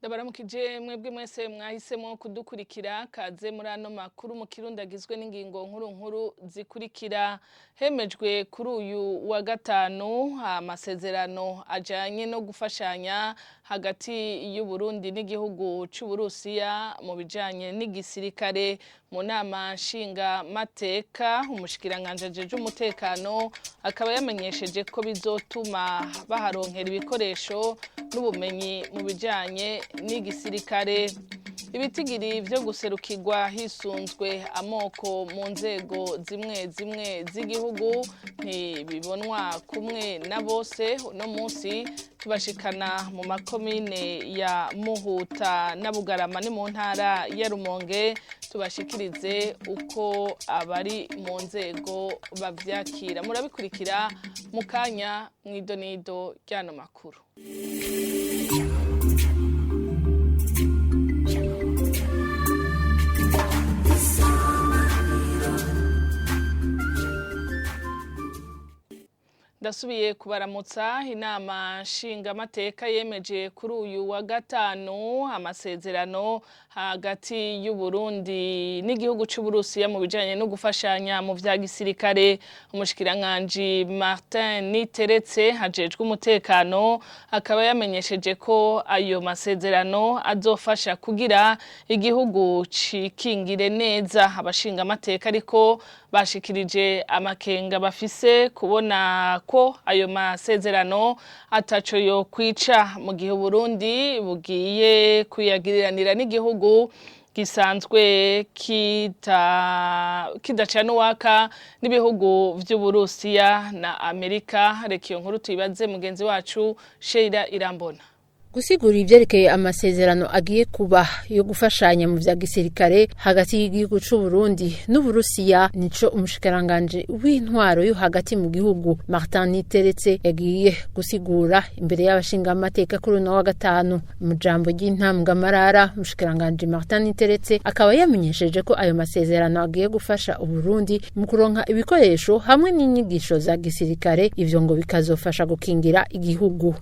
Ndabaramukije mwebwe mwese mwahisemo kudukurikira kaze muri ano makuru mu Kirundi agizwe n'ingingo nkuru zikurikira. Hemejwe kuri uyu wa gatanu amasezerano ajanye no gufashanya hagati y'u Burundi n'igihugu c'u Burusiya mu bijanye n'igisirikare. Mu nama nshinga mateka umushikiranganje ajeje umutekano akaba yamenyesheje ko bizotuma baharonkera ibikoresho n'ubumenyi mu bijanye n'igisirikare. Ibitigiri vyo guserukirwa hisunzwe amoko mu nzego zimwe z'igihugu ntibibonwa kumwe na bose. Uno munsi tubashikana mu makomine ya Muhuta na Bugarama ni mu ntara ya Rumonge tubashikirize uko abari mu nzego bavyakira. Murabikurikira mu kanya mw'idonido ry'ano makuru. Ndasubiye kubaramutsa. Inama nshinga mateka yemeje kuri uyu wa gatanu amasezerano hagati y'u Burundi n'igihugu c'u Burusiya mu bijanye no gufashanya mu vya gisirikare. Umushikiranganje Martin Niteretse hajejwe umutekano akaba yamenyesheje ko ayo masezerano azofasha kugira igihugu cikingire neza. Abashinga amateka ariko bashikirije amakenga bafise kubona ko ayo masezerano ataco yo kwica mu gihe Burundi bugiye kuyagiriranira n'igihugu gisanzwe kidacana uwaka n'ibihugu vy'u Burusiya na Amerika. Reka iyo nkuru tuyibaze mugenzi wacu Sheila Irambona. Gusigura ivyerekeye amasezerano agiye kuba yo gufashanya mu vya gisirikare hagati y'igihugu c'u Burundi n'Uburusiya nico umushikiranganje w'intwaro yo hagati mu gihugu Martin Niteretse yagiye gusigura imbere y'abashinga amateka kuri uno wa gatanu. Mu jambo ry'intamgamarara umushikiranganje Martin Niteretse akaba yamenyesheje ko ayo masezerano agiye gufasha Uburundi mu kuronka ibikoresho hamwe n'inyigisho za gisirikare, ivyo ngo bikazofasha gukingira igihugu.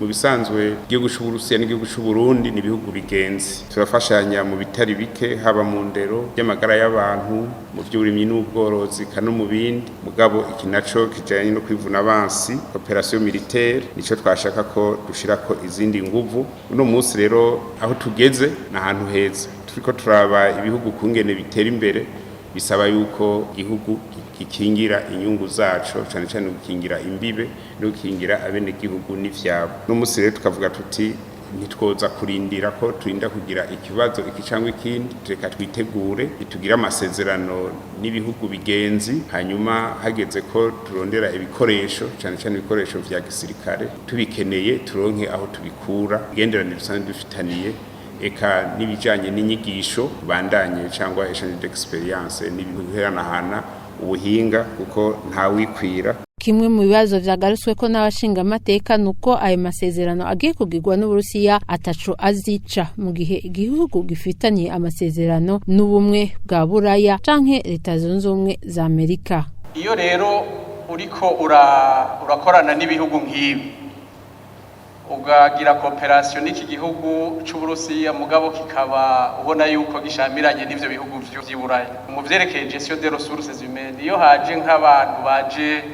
Mu bisanzwe igihugu c'u Burusiya n'igihugu c'u Burundi ni ibihugu bigenzi, turafashanya mu bitari bike haba mu ndero y'amagara y'abantu, mu vy'uburimyi n'ubworozi no mu bindi. Mugabo iki naco kijanye no kwivuna abansi operation militaire nico twashaka ko dushirako izindi nguvu. Uno munsi rero aho tugeze na ahantu heza, turiko turaba ibihugu kungene bitera imbere, bisaba yuko igihugu gikingira inyungu zaco cyane cyane gukingira imbibe no gukingira abene gihugu n'ivyabo. No musi rero tukavuga tuti ntitwoza kurindira ko turinda kugira ikibazo iki cyangwa ikindi, reka twitegure tugira amasezerano n'ibihugu bigenzi, hanyuma hageze ko turondera ibikoresho cyane cyane ibikoresho vya gisirikare tubikeneye turonke aho tubikura. Igenderanire dusanzwe dufitaniye eka nibijanye n'inyigisho bandanye cyangwa échange d'expérience n'ibintu biheranahana ubuhinga kuko nta wikwira. Kimwe mu bibazo vyagarutswe ko n'abashinga amateka nuko ayo masezerano agiye kugirwa n'Uburusiya ataco azica mu gihe igihugu gifitanye amasezerano n'ubumwe bwa Buraya canke Leta Zunze Ubumwe za Amerika. Iyo rero uriko urakorana n'ibihugu nk'ibi ugagira cooperation n'iki gihugu c'u Burusiya mugabo kikaba ubona yuko gishamiranye n'ivyo bihugu vy'Iburaya mu vyerekeye gestion des ressources humaines. Iyo haje nk'abantu baje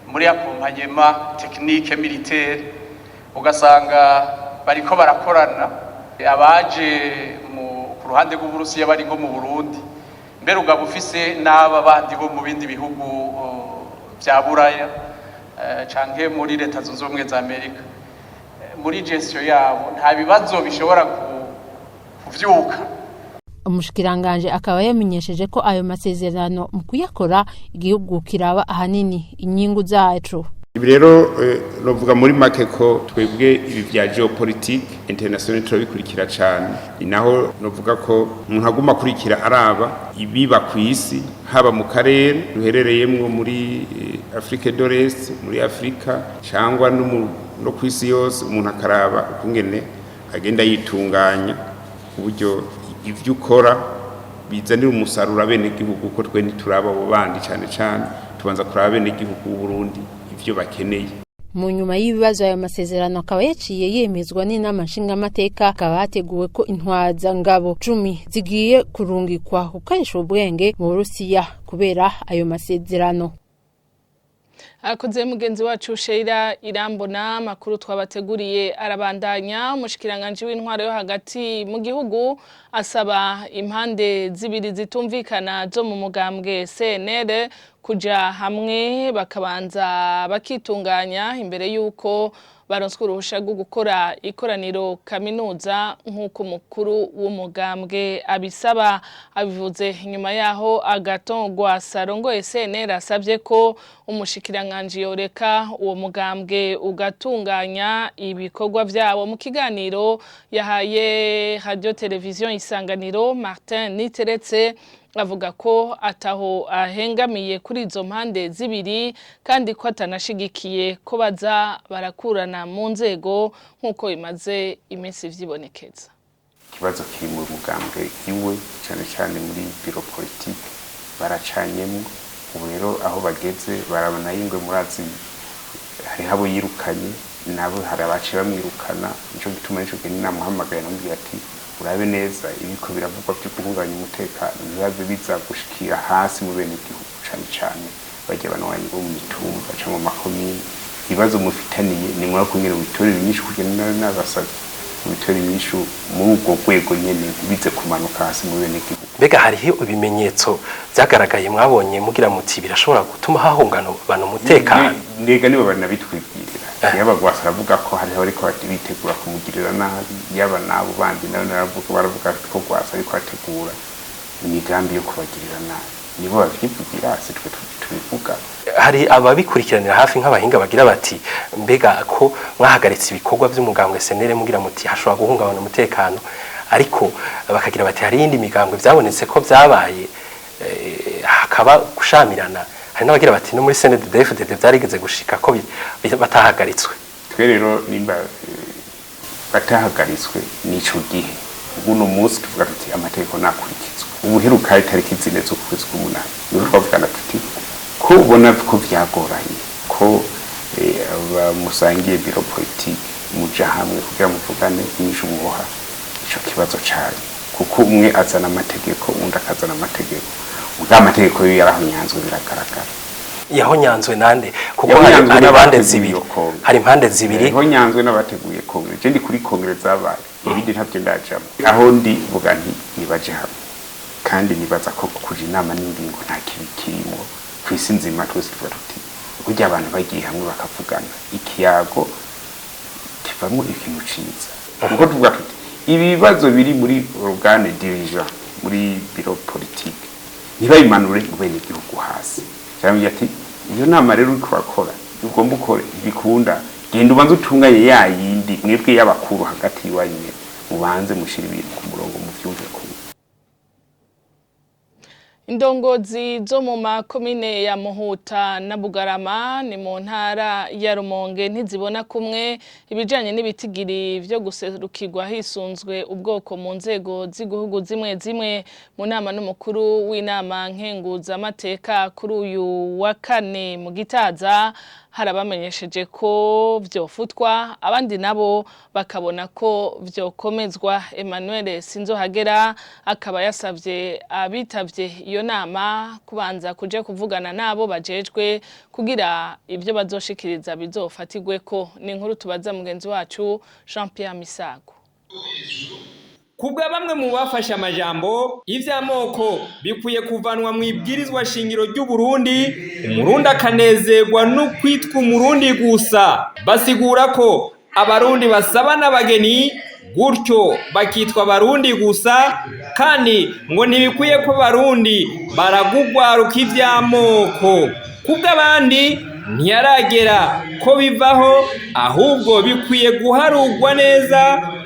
muri accompagnement technique militaire ugasanga bariko barakorana, abaje ku ruhande rw'Uburusiya bari nko mu Burundi, mbere ugaba ufise n'aba bandi bo mu bindi bihugu vya Buraya canke muri Leta Zunze Ubumwe za Amerika, muri gestion yabo nta bibazo bishobora kuvyuka. Umushikiranganje akaba yamenyesheje ko ayo masezerano mu kuyakora igihugu kiraba ahanini inyungu zacu. Ibi rero novuga muri make ko twebwe ibi vya geopolitique international turabikurikira cyane, inaho novuga ko umuntu aguma kurikira araba ibiba kw'isi haba mu karere duherereyemwo muri Afrique de l'Est, muri Afrika cyangwa no kw'isi yose. Umuntu akaraba ukungene agenda yitunganya uburyo ivyo ukora bizanira umusaruro abene gihugu, ko twe ntituraba abo bandi cyane cyane tubanza kuraba abene gihugu b'u Burundi ivyo bakeneye. mu nyuma y'ibibazo ayo masezerano akaba yaciye yemezwa n'inama nshingamateka akaba hateguwe ko intwaza ngabo 10 zigiye kurungikwa gukoresha ubwenge mu Burusiya kubera ayo masezerano. Akoze mugenzi wacu Sheila Irambona amakuru twabateguriye arabandanya umushikiranganje w'intwaro yo hagati mu gihugu asaba impande zibiri zitumvikana zo mu mugambwe CNL kuja hamwe bakabanza bakitunganya imbere yuko baronswe uruhusha rwo gukora ikoraniro kaminuza nk'uko mukuru w'umugambwe abisaba abivuze nyuma yaho agatongwa sarongo SNL asabye ko umushikiranganje yoreka uwo mugambwe ugatunganya ibikorwa byabo mu kiganiro yahaye radio television Isanganiro Martin Niteretse avuga ko ataho ahengamiye kuri izo mpande zibiri kandi ko atanashigikiye ko baza barakurana mu nzego nk'uko bimaze iminsi vyibonekeza. Ikibazo kiri mu mugambwe iwe cyane cyane muri biro politique baracanyemo ubu rero aho bageze barabona yingwe murazi hari habo yirukanye nabo hari abaciye bamwirukana nico gituma nico geni namuhamagaye namubwira ati urabe neza ibiko biravugwa byo guhunganya umutekano bibaze biza gushikira hasi mu bene igihugu cyane cyane bajye banwanye bo mu mitumba cyangwa mu makomine ibibazo mufitaniye ni mwa kunyira witorera inyishu kugenda n'abasabye witorera inyishu mu ubwo rwego nyene bize kumanuka hasi mu bene igihugu. Mbega hariho ibimenyetso byagaragaye mwabonye mugira muti birashobora gutuma hahungana abantu umutekano ndega nibo banabitwibwirira yabagwasa aravuga ko hariho ariko bitegura kumugirira nabi yaba nabo bandi nayo baravuga ko gwasa ariko ategura imigambi yo kubagirira nabi nibo bavyivugira sitwe tubivuga. Hari ababikurikiranira hafi nk'abahinga bagira bati mbega ko mwahagaritse ibikorwa by'umugambwe SNL mugira muti hashobora guhungabana umutekano ariko bakagira bati hari indi migambwe byabonetse ko byabaye hakaba gushamirana hari n'abagira bati no muri CNDD-FDD byarigeze gushika ko batahagaritswe. Twe rero nimba batahagaritswe n'ico gihe ubuno munsi tuvuga tuti amategeko nakurikizwa ubuheruka itariki zine zo kwezi k'umunani niho twavugana tuti ko ubona ko vyagoranye ko musangiye biro politique muja hamwe kugira muvugane inyishu muha ico kibazo cyane kuko umwe azana amategeko undi akazana amategeko amategeko yo yarahunyanzwe biragaragara yahonyanzwe nande kuko hari impande zibiri hari impande zibiri yahonyanzwe n'abateguye kongere je ndi kuri kongere zabaye ibindi ntabyo ndajamo aho ndi vuga nti nibaje hamwe kandi nibaza ko kuja inama n'ingingo nta kibikirimo kwisi nzima twese tuti kujya abantu bagiye hamwe bakavugana ikiyago kivamo ikintu ciza kuko tuvuga tuti ibibazo biri muri organe dirigeant muri biro politique niba imanure ubene igihugu hasi cyangwa ati iyo nama rero ukora ugomba ukore ibikunda genda ubanze utunganye ya yindi mwebwe y'abakuru hagati y'wanye ubanze mushira ibintu ku murongo mu vyumve ko Indongozi zo mu makomine ya Muhuta na Bugarama ni mu ntara ya Rumonge ntizibona kumwe ibijanye n'ibitigiri byo guserukirwa hisunzwe ubwoko mu nzego z'igihugu zimwe mu nama n'umukuru w'inama nkenguza amateka kuri uyu wa kane mu Gitaza harabamenyesheje ko vyofutwa abandi nabo bakabona ko vyokomezwa. Emmanuel Sinzohagera akaba yasavye abitavye iyo nama kubanza kuje kuvugana nabo bajejwe kugira ivyo bazoshikiriza bizofatirweko. Ni inkuru tubaza mugenzi wacu Jean Pierre Misago. Kubwa bamwe mu bafashe amajambo ivy'amoko bikwiye kuvanwa mu ibwirizwa shingiro ry'u Burundi umurundi akanezerwa no kwitwa umurundi gusa basigura ko abarundi basaba n'abageni gutyo bakitwa abarundi gusa kandi ngo ntibikwiye ko abarundi baragugwaruka ivy'amoko kubw'abandi ntiyaragera ko bivaho ahubwo bikwiye guharugwa neza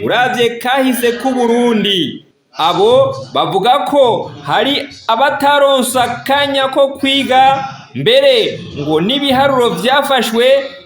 uravye kahise ku Burundi. Abo bavuga ko hari abataronsa kanya ko kwiga mbere ngo n'ibiharuro vyafashwe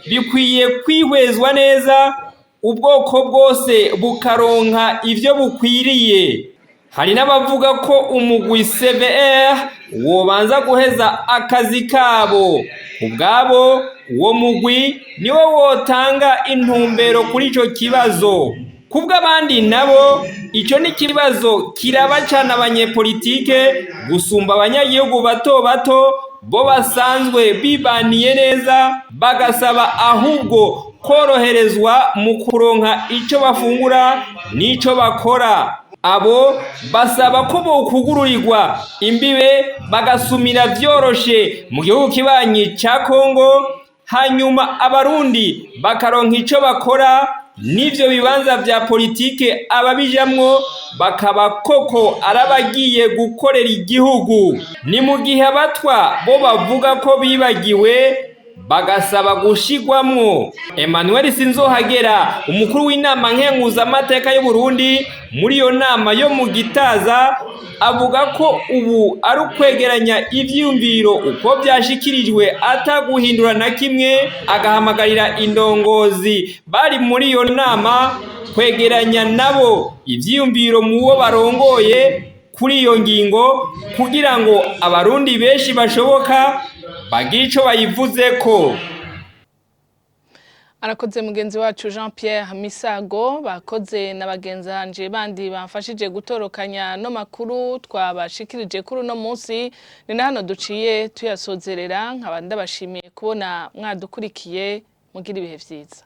bikwiye kwihwezwa neza ubwoko bwose bukaronka ivyo bukwiriye. Hari n'abavuga ko umugwi CVR wobanza guheza akazi kabo ubwabo uwo mugwi niwo wotanga intumbero kuri ico kibazo. Kubw'abandi nabo ico ni kibazo kiraba cyane abanyepolitike gusumba abanyagihugu bato bato bo basanzwe bibaniye neza, bagasaba ahubwo koroherezwa mu kuronka ico bafungura n'ico bakora. Abo basaba ko bokugururirwa imbibe bagasumira vyoroshe mu gihugu kibanyi ca Kongo, hanyuma abarundi bakaronka ico bakora, n'ivyo bibanza vya politike ababijamwo bakaba koko arabagiye gukorera igihugu. Ni mu gihe abatwa bo bavuga ko bibagiwe bagasaba gushigwamwo. Emmanuel Sinzohagera, umukuru w'inama nkenguzamateka y'u Burundi, muri iyo nama yo mu Gitaza avuga ko ubu ari ukwegeranya ivyiyumviro uko byashikirijwe ataguhindura na kimwe, agahamagarira indongozi bari muri iyo nama kwegeranya nabo ivyiyumviro mu bo barongoye kuri iyo ngingo kugira ngo abarundi benshi bashoboka bagire ico bayivuzeko. Arakoze mugenzi wacu Jean Pierre Misago, bakoze na bagenzanje bandi bamfashije gutorokanya no makuru twabashikirije kuri no munsi. Ni hano duciye tuyasozerera, nkaba ndabashimiye kubona mwadukurikiye, mugira ibihe vyiza.